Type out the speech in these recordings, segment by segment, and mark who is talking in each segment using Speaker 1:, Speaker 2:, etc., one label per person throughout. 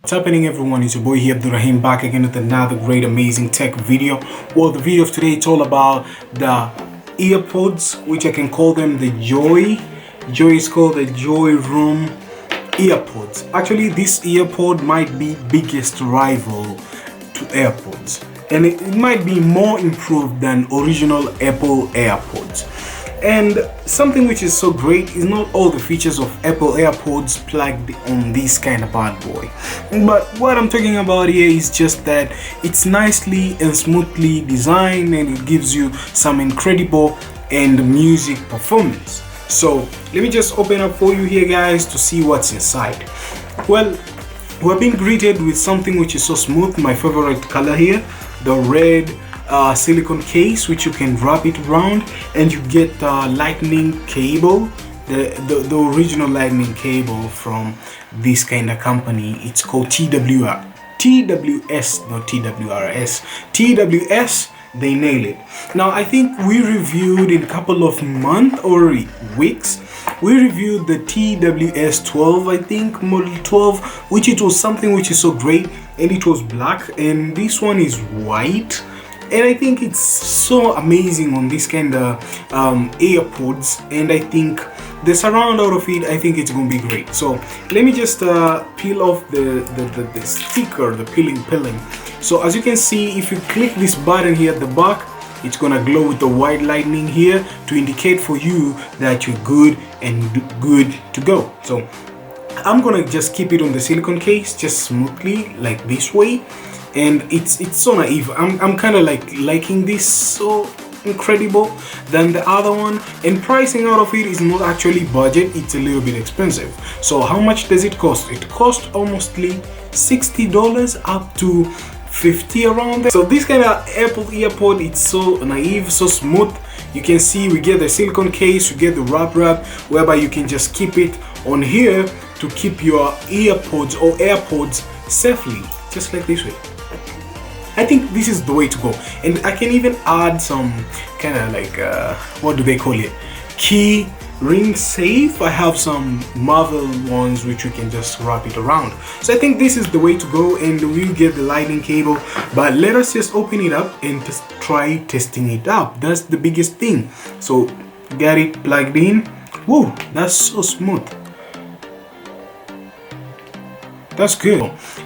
Speaker 1: What's happening, everyone? It's your boy here, Abdurrahim, back again with another great amazing tech video. Well, the video of today, it's all about the AirPods, which I can call them the Joy is called the JoyRoom AirPods. Actually, this AirPod might be biggest rival to AirPods, and it might be more improved than original Apple AirPods. And something which is so great is not all the features of Apple AirPods plugged on this kind of bad boy. But what I'm talking about here is just that it's nicely and smoothly designed, and it gives you some incredible and music performance. So let me just open up for you here, guys, to see what's inside. Well, we're being greeted with something which is so smooth, my favorite color here, the red silicone case, which you can wrap it around, and you get the lightning cable, the original lightning cable from this kind of company. It's called TWS, not TWRS. TWS, they nail it. Now, I think we reviewed in a couple of months or weeks, we reviewed the TWS 12, I think, model 12, which it was something which is so great, and it was black, and this one is white. And I think it's so amazing on this kind of AirPods, and I think the surround out of it, I think it's gonna be great. So let me just peel off the sticker, the peeling. So as you can see, if you click this button here at the back, it's gonna glow with the white lightning here to indicate for you that you're good and good to go. So I'm gonna just keep it on the silicone case, just smoothly like this way. And it's so naive. I'm kind of like liking this, so incredible than the other one, and pricing out of it is not actually budget, it's a little bit expensive. So how much does it cost? It costs almost $60 up to $50 around there. So this kind of Apple AirPod, it's so naive, so smooth. You can see we get the silicone case, you get the wrap whereby you can just keep it on here to keep your earpods or AirPods safely, just like this way. I think this is the way to go, and I can even add some kind of like what do they call it, key ring safe. I have some Marvel ones which you can just wrap it around. So I think this is the way to go, and we'll get the lightning cable. But let us just open it up and just try testing it out. That's the biggest thing. So get it plugged in. Whoa, that's so smooth. That's good.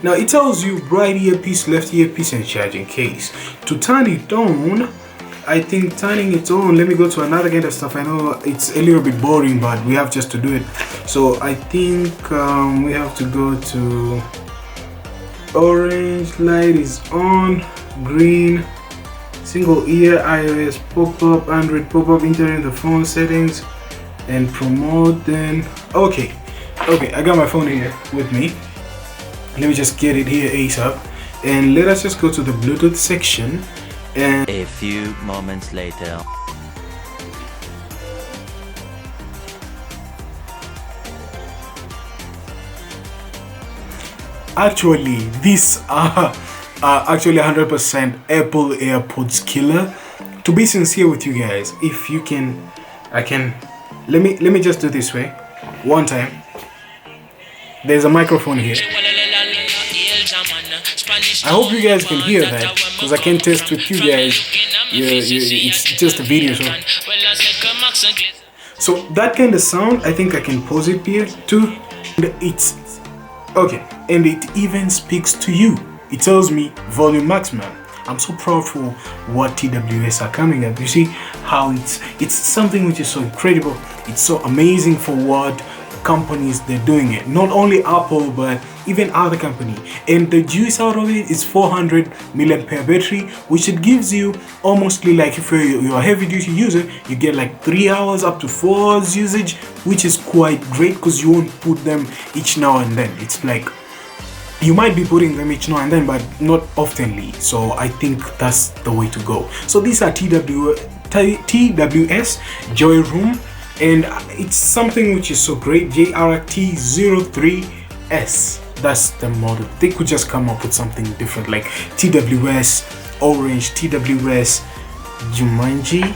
Speaker 1: Now it tells you right earpiece, left earpiece, and charging case. To turn it on, I think turning it on, let me go to another kind of stuff. I know it's a little bit boring, but we have just to do it. So I think we have to go to orange, light is on, green, single ear, iOS pop-up, Android pop-up, enter the phone settings, and promote. Then okay, I got my phone here with me. Let me just get it here ASAP, and let us just go to the Bluetooth section. And
Speaker 2: a few moments later,
Speaker 1: actually these are actually 100% Apple AirPods killer. To be sincere with you guys, if you can, let me just do this way one time. There's a microphone here. I hope you guys can hear that, because I can test with you guys. It's just a video, so that kind of sound, I think I can pause it here too. And it's okay, and it even speaks to you. It tells me volume maximum. I'm so proud for what TWS are coming up. You see how it's something which is so incredible. It's so amazing for what companies they're doing it. Not only Apple, but even other company. And the juice out of it is 400 milliampere battery, which it gives you almost like, if you're a heavy duty user, you get like 3 hours up to 4 hours usage, which is quite great because you won't put them each now and then. It's like you might be putting them each now and then, but not oftenly. So I think that's the way to go. So these are TWS JoyRoom, and it's something which is so great. T03TWS, that's the model. They could just come up with something different like TWS Orange, TWS Jumanji,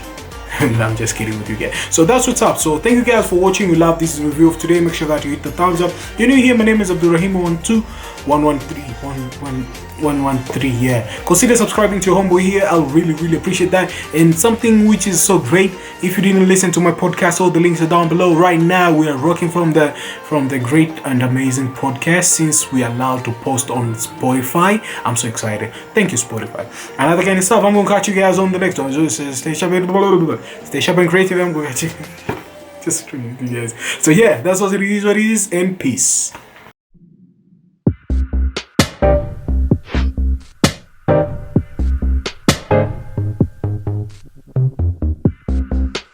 Speaker 1: I'm just kidding with you guys. So that's what's up. So thank you guys for watching. We love this review of today. Make sure that you hit the thumbs up. You're new here. My name is Abdurrahim113. Yeah, consider subscribing to your homeboy here. I'll really appreciate that. And something which is so great, if you didn't listen to my podcast, all the links are down below. Right now we are rocking from the great and amazing podcast, since we are allowed to post on Spotify. I'm so excited. Thank you, Spotify. Another kind of stuff. I'm gonna catch you guys on the next one. Just stay sharp and creative. I'm gonna catch you. Just you guys. So yeah, that's what it is, and peace.